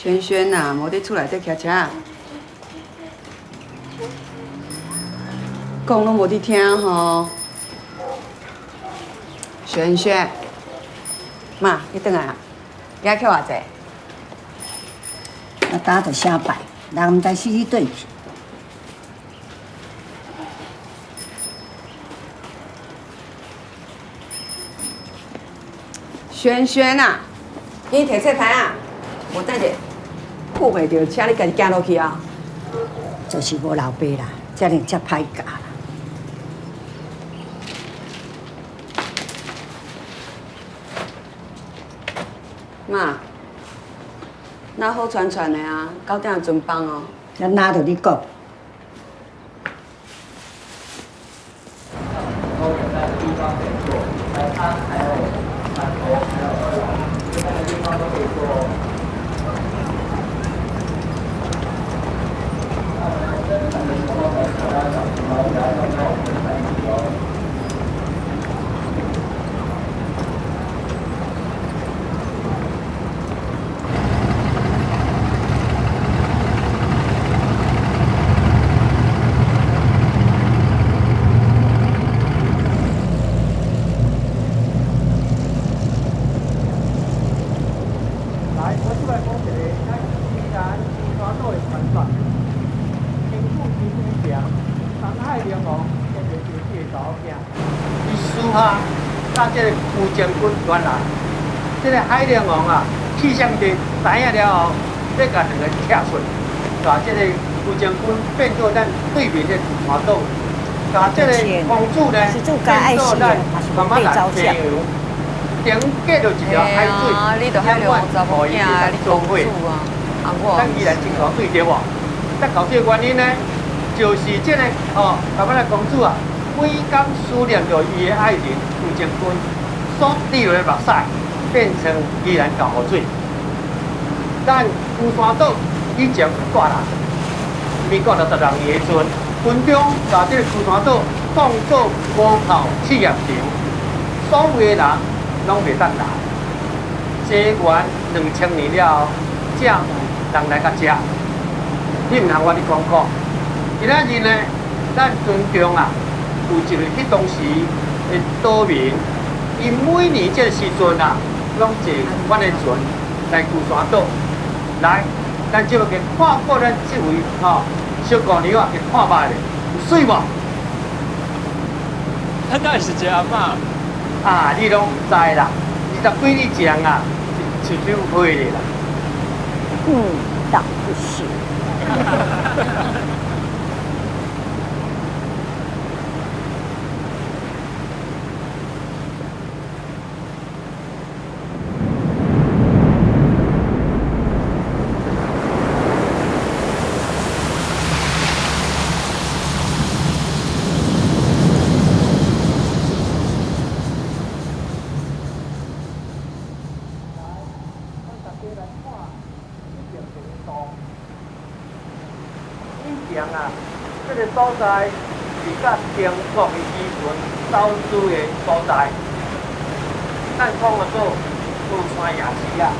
轩轩呐，无伫厝内底骑车，讲拢无伫听吼。轩轩，妈，你转来啊？你爱去偌济？我打着啥摆，人毋知死去对去。轩轩啊，你摕册牌啊？无等者，顾袂着，请你家己行落去啊！就是无老爸啦，遮尔遮歹教啦。妈，那好串串的啊，9点准放哦。咱哪着你讲？这个有将军原来，这个海龙王啊，气象地知影了后，要甲两个拆碎，把这个有将军变做咱对面的马岛，把这个公主呢变做咱慢慢来平洋，顶隔着一条海水，两岸可以来做伙。咱依然真团队对无？得到这个原因呢，就是这个台湾的公主啊。每天思念着伊的爱人有将军所流的目屎，变成依然交河水。但龟山岛以前大人，民国62年的阵，军中把这个龟山岛当作科考试验场，所有的人拢袂当来。西元2000年了后，才有人来甲遮。你毋通我你讲讲，今仔日呢，咱尊重啊。有一个迄当时的岛民，伊每年这个时阵啊，拢坐阮的船来龟山岛来，咱就要去看过咱这位小姑娘啊，去看卖咧，有水无？咱哪会是这阿嬷？啊，你拢毋知啦，20几年前啊，是手手配的啦。当不是。这个所在是甲中国的渔船走私的所在，咱讲的做富山夜市啊，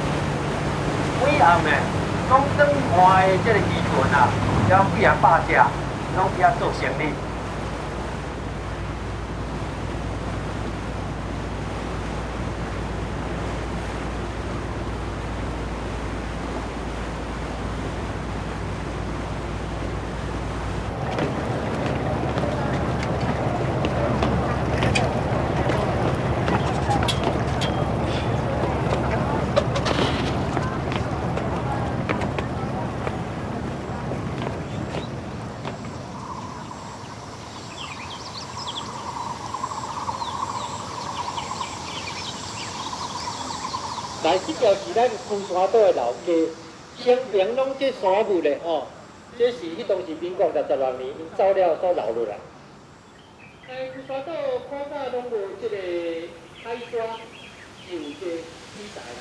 每暗呢，拢转换的这个渔船啊，了几啊百只，拢伫遐做生意。来，这条是咱龟山岛的老街，成平拢这山木的这是迄当时民国62年因走了所留落来。龟山岛看到拢无这个海沙，就有这水台啦，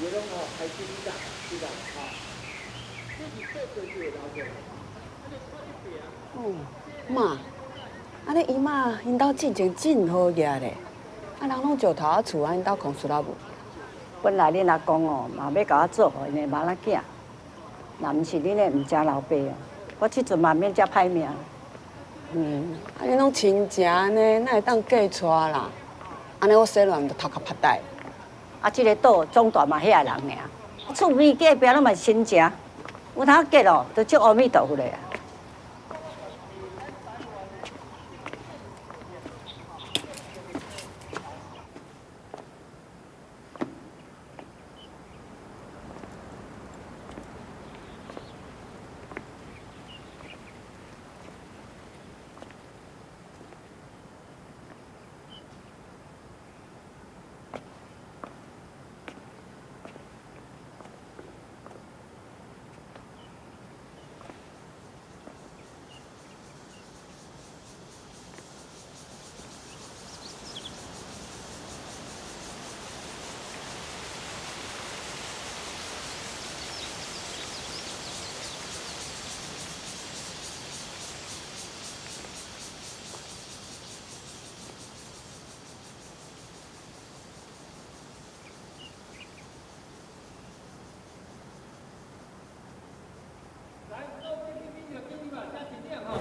伊拢开始水台，这是做做就留过来。妈，安尼姨妈因兜进前真好业咧，人拢石头仔厝，因兜空出来无？本来恁阿公嘛要甲我做互因的妈仔囝，那毋是恁的毋食老爸哦，我即阵嘛免遮歹命。你拢亲情呢，哪会当嫁娶啦？安尼我细汉就头壳拍呆。啊，即个岛总大嘛遐个人尔，厝边隔壁拢嘛是亲情，有通结哦，就祝阿弥陀佛咧啊。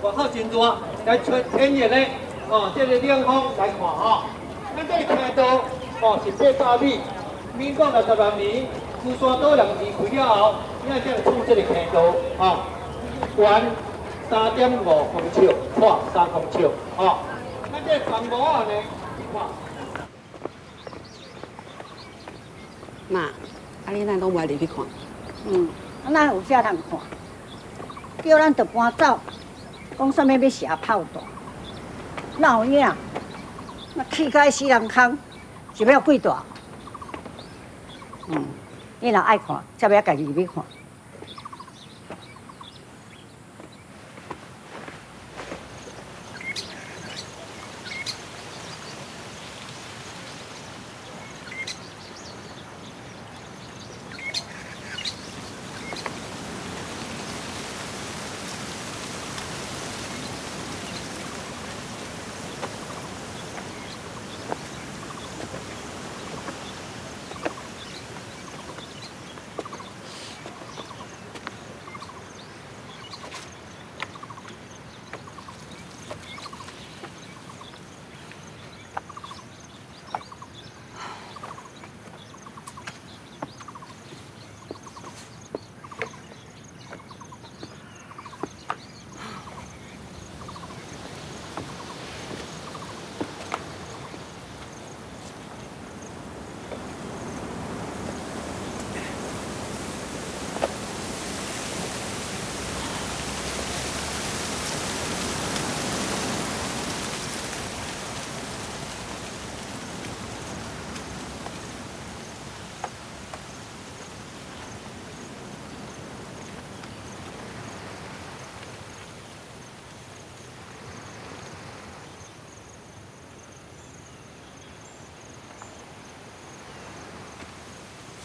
外口真热，来吹天热的哦，这个冷风来看哦。咱这个坑道哦是800米，民国60万年，珠山岛人移开了后，你看才有出这个坑道哦，宽3.5公尺，宽3公尺哦。咱这个房屋啊呢，你看。妈，你咱拢袂入去看？啊哪有遮通看？叫咱就搬走，讲啥物要射炮弹，哪有影？那气甲死人空，是要几大？你若爱看，才要家己入去看。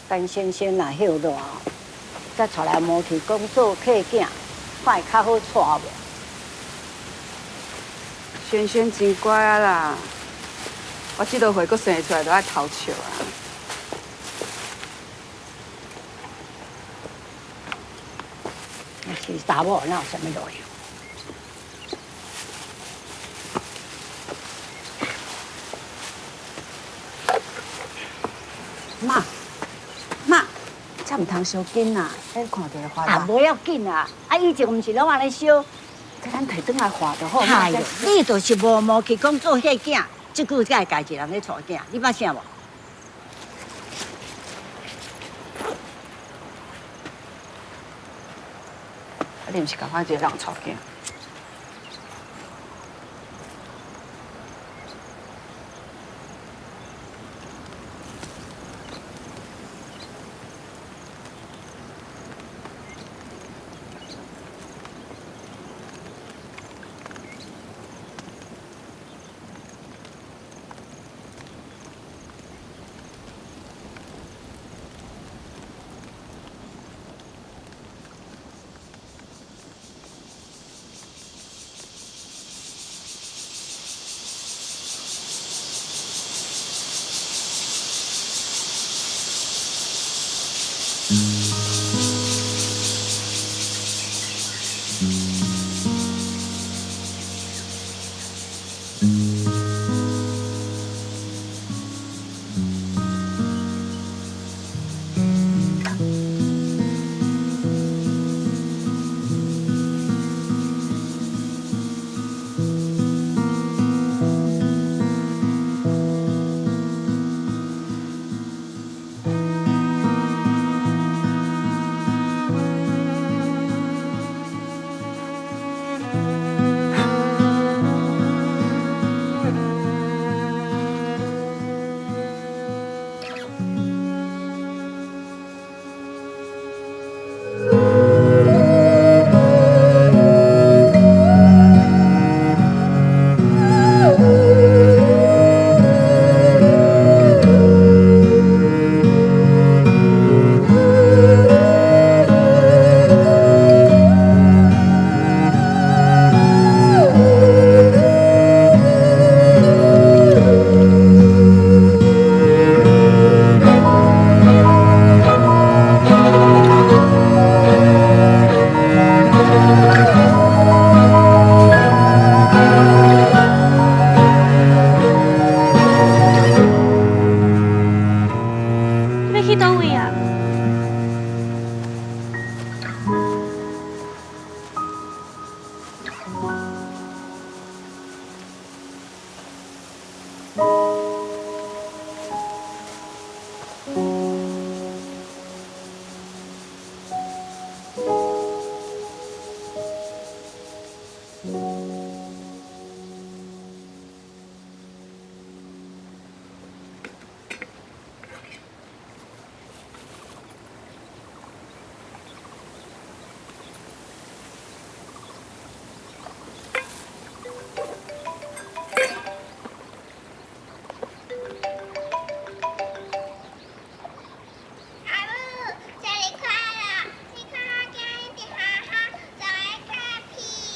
陈先生若休热，再带来毛去讲做客囝，看会较好带无？轩轩真乖啊啦，我这个回阁生出来都爱偷笑啊。是查某，哪有啥物路用？妈，这唔通烧紧啦，咱看着花啊，无要紧啊！啊，以前毋是拢安尼烧？这咱摕转来画就好。哎呦，你就是无毛去讲做迄囝，即句才会家一人咧带囝，你捌啥无？你毋是甲我一个人带囝？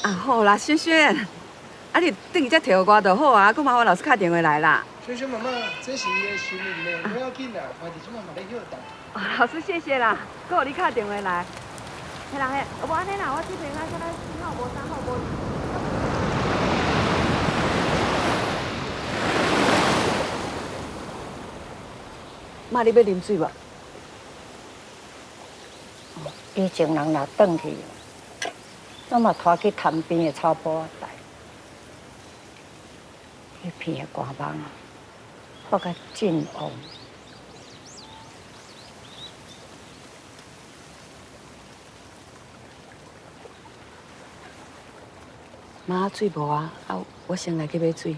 啊，好啦，萱萱，啊你等伊才摕互我就好啊，佮麻烦老师打电话来啦。萱萱妈妈，这是你的心意呢，不要紧啦，我哋即马嘛咧休等。啊，老师谢谢啦，佮互你打电话来。嘿啦嘿，无安尼啦，我这边啊，敢若4号无3号无。妈，你要啉水无？以前人若转去，我嘛拖去潭边的草坡仔台，迄片的寒梦，我甲尽忘。妈，水无啊？啊，我先来去买水。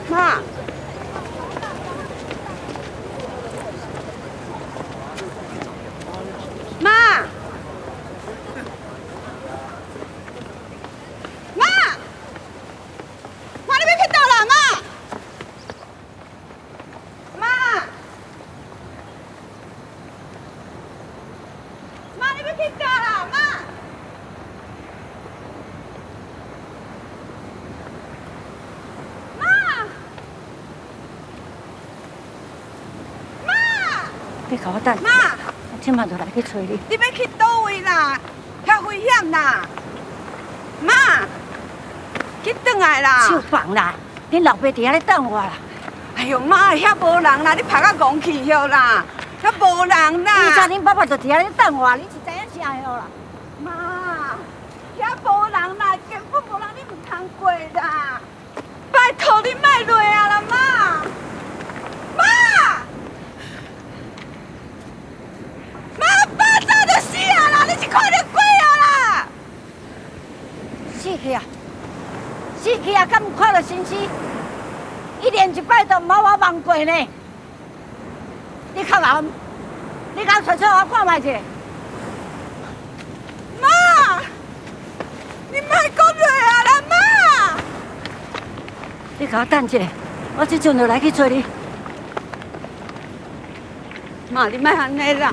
妈，妈，妈，你要去倒啦，妈，妈，你要去倒啦，妈。你甲我等，妈，我即马就来去找你。你要去倒位啦？遐危险啦！妈，去转来啦！手放啦，恁老爸伫遐咧等我啦。哎呦妈，遐无人啦，你拍到戆去许啦，遐无人啦。你知恁爸爸就伫遐咧等我，你是知影啥样啦？妈，遐无人啦，根本无人，你唔通过啦！拜托你莫落啊啦，妈！爸早就死啊啦！你是看到鬼啊啦！死去啊！死去啊！敢有看到神仙？一连一摆都冇我忘过呢。你较暗，你甲出我看卖者。妈，你莫讲落啊啦，妈！你甲我等一下，我即阵就来去找你。妈，你莫安尼啦！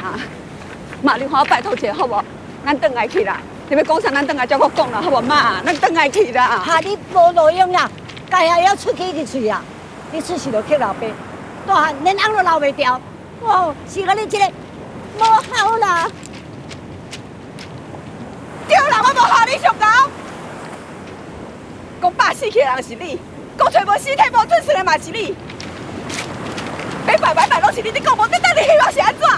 妈，你看我拜托一下好无？咱转来去啦！你要讲啥，咱转来才我讲啦，好无？妈，咱转来去啦！哈，你无路用啦，家下要出去入喙啊！你出事就去老爸，大汉连翁都留袂掉。哦，是甲你这个无效啦！对啦，我无害你上高。讲爸死去的人是你，讲找无尸体无准时的嘛是你。摆拢是你，你讲无得，等你希望是安怎？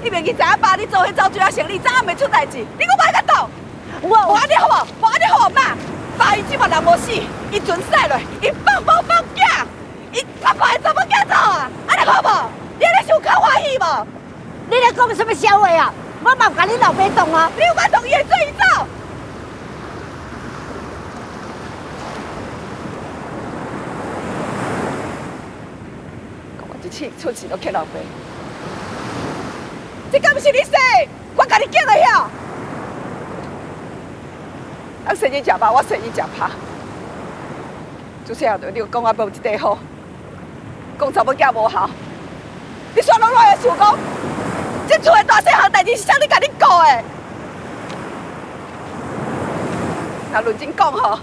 你明去知影爸你做迄走水啊生意，早暗袂出代志，你讲莫甲斗。无安尼好无？无安尼好无妈？爸伊即马人无死，伊船驶落，伊放囝，伊甲爸的查某囝走啊！安尼好无？你安尼是有较欢喜无？你咧讲什么笑话啊？我嘛甲你老爸动啊！你有法同伊会做伊走？讲我一次出事都去老爸，这敢不是你说？我甲你叫落晓。咱生意食饱，我生意食拍。主细汉对你讲我无一块好，讲查某囝无效，你煞拢来想讲？这厝的大细项代志是啥你甲你顾的？若认真讲吼，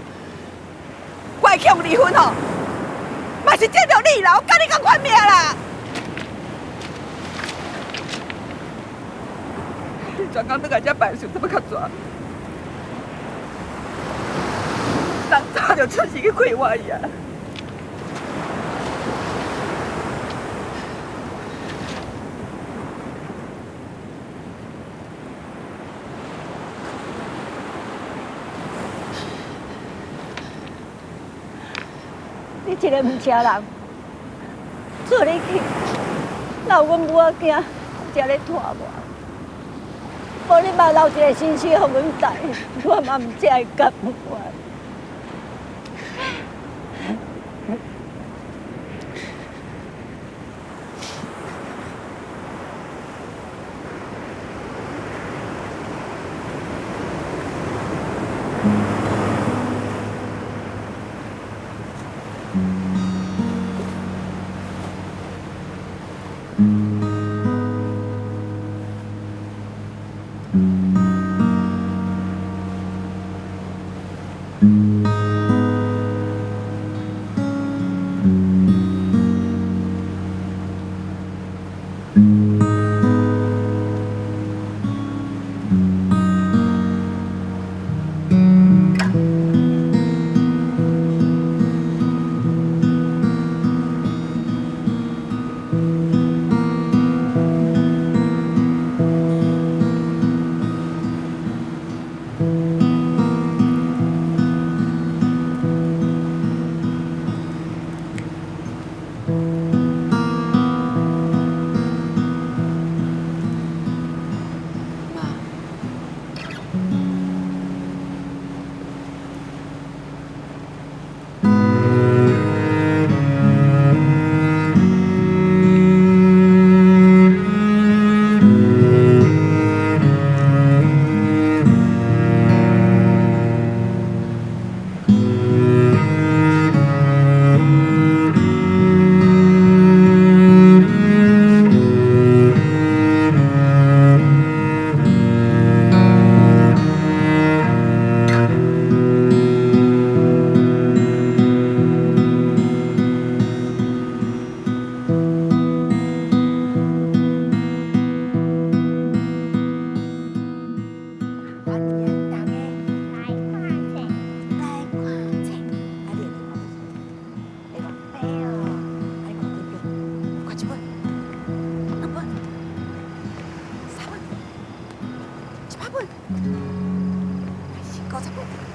我会向离婚吼，嘛是见着你啦，我甲你共款命啦。你专工倒来遮办事，怎么较绝？人早就出事去开我呀！你一个唔车人，做你去，留阮母仔囝，才咧拖我。无你嘛留一个心思，互阮知，我嘛唔才会甘愿。5、10本，50本，